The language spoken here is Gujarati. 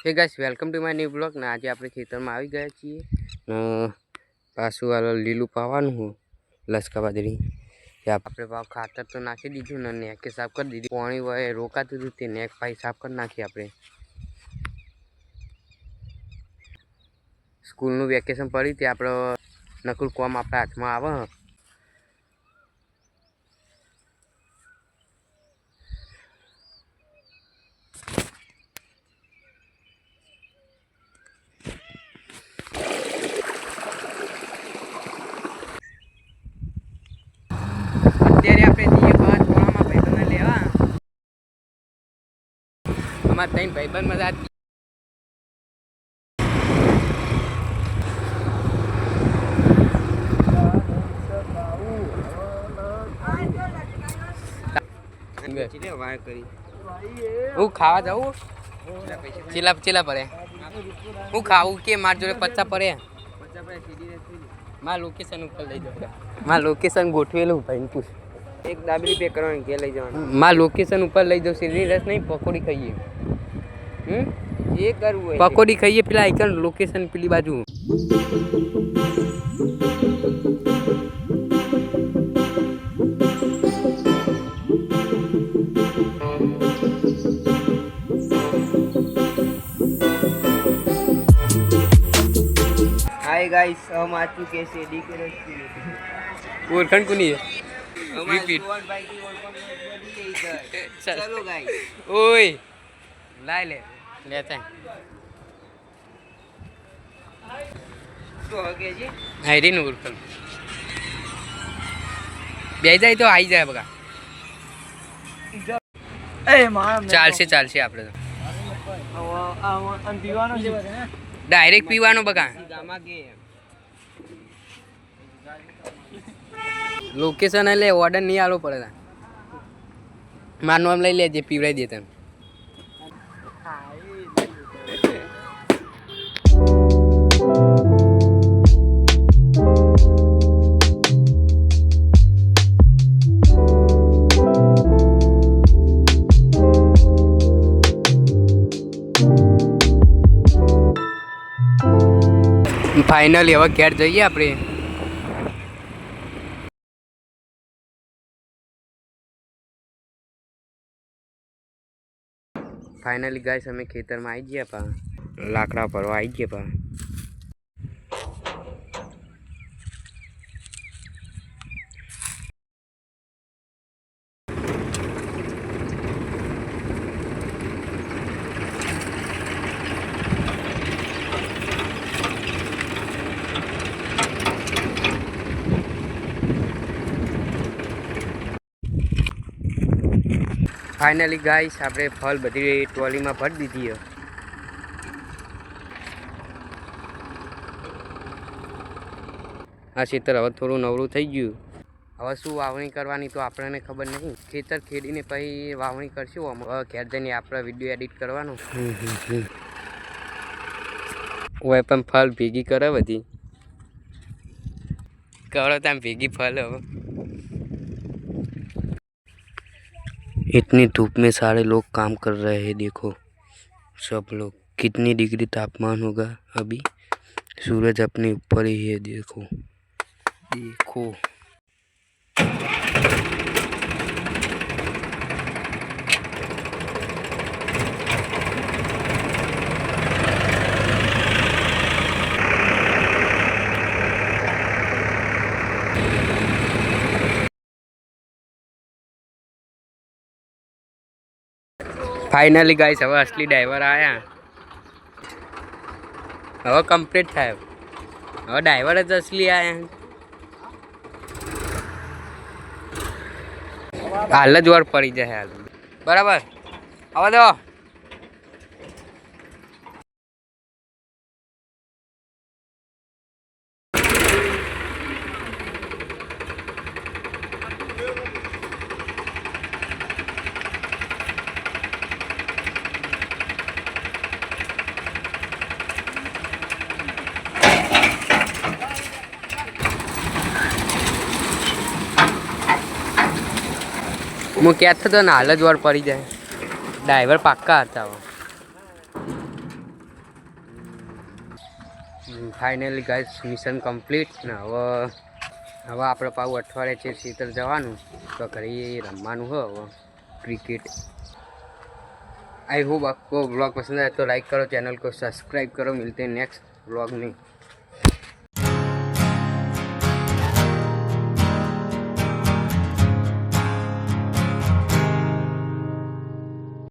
હે guys, welcome to my new blog. ને આજે આપણે ખેતરમાં આવી ગયા છીએ ને પાછું આ લીલું પાવાનું હું લસકા બાજરી આપણે ભાવ ખાતર તો નાખી દીધું ને નેકે સાફ કરી દીધી. પાણી વહે રોકાતું હતું તે નેક પાઈ સાફ કરી નાખી. આપણે સ્કૂલનું વેકેશન પડી તે આપણો નકરું કામ આપણા હાથમાં આવે. અત્યારે આપણે જઈએ બાદ પોણામાં ભાઈબંધને લેવા. અમારે ત્રણ ભાઈબંધ મજા હું ખાવા જાઉં ચીલા ચીલા પડે હું ખાવું કે માર જોડે 50 પડે. મારા લોકેશન ઉપર લઈ જાઉં. મારા લોકેશન ગોઠવેલું ભાઈ પૂછ. એક દાબેલી પે કરવાની કે લઈ જવાનું. મારા લોકેશન ઉપર લઈ જાઉં. સીધી રસ નહીં પકોડી ખાઈએ. એ કરવું પકોડી ખાઈએ પેલા આઈકન લોકેશન પેલી બાજુ. हाय गाइस, हम आ चुके हैं डी के रेस्टोरेंट. ओरखंड को नहीं है रिपीट. चलो गाइस. ओए लाए ले लेते हैं तो आगे जी हायरी नो ओरखंड બે જાય તો આવી જાય બગા. ચાલશે ચાલશે આપણે તો ડાયરેક્ટ પીવાનો બગા. લોકેશન એટલે ઓર્ડર નહીં આલો પડે. મારનું આમ લઈ લેજે પીવડાવી દે તમે. ફાઇનલી હવે ઘેર જઈએ આપણે. ફાઇનલી ગાઈસ અમે ખેતરમાં આવી ગયા પા લાકડા ભરવા આવી ગયા પા. ફાઇનલી ગાઈસ આપણે ફળ બધી ટ્રોલીમાં ભરી દીધી. આ ખેતર હવે થોડું નવરું થઈ ગયું. હવે શું વાવણી કરવાની તો આપણને ખબર નહીં. ખેતર ખેડીને પછી વાવણી કરશું. હવે ઘેર જઈને આપણે વિડીયો એડિટ કરવાનો. ઓય પણ ફળ ભેગી કરે બધી કરો તમે ભેગી ફળ. હવે इतनी धूप में सारे लोग काम कर रहे हैं. देखो सब लोग. कितनी डिग्री तापमान होगा अभी. सूरज अपने ऊपर ही है. देखो देखो फाइनली गाइस હવે असली ड्राइवर आया. હવે કમ્પ્લીટ થાય. હવે ડ્રાઈવર જ असली આયા. હાલ જ વાર પડી જાય હાલ બરાબર. હવે દો હું કહેતો હતો ને હાલ જ વાર પડી જાય. ડ્રાઈવર પાક્કા હતા. ફાઇનલી ગાઈસ મિશન કમ્પ્લીટ ને હવે આપણે પાછું અઠવાડિયે છે શીતળ જવાનું તો ઘરે રમવાનું હોય હવે ક્રિકેટ। आई होप आपको ब्लॉग पसंद आया तो लाइक करो, चैनल को सब्सक्राइब करो। मिलते हैं नेक्स्ट ब्लॉग में।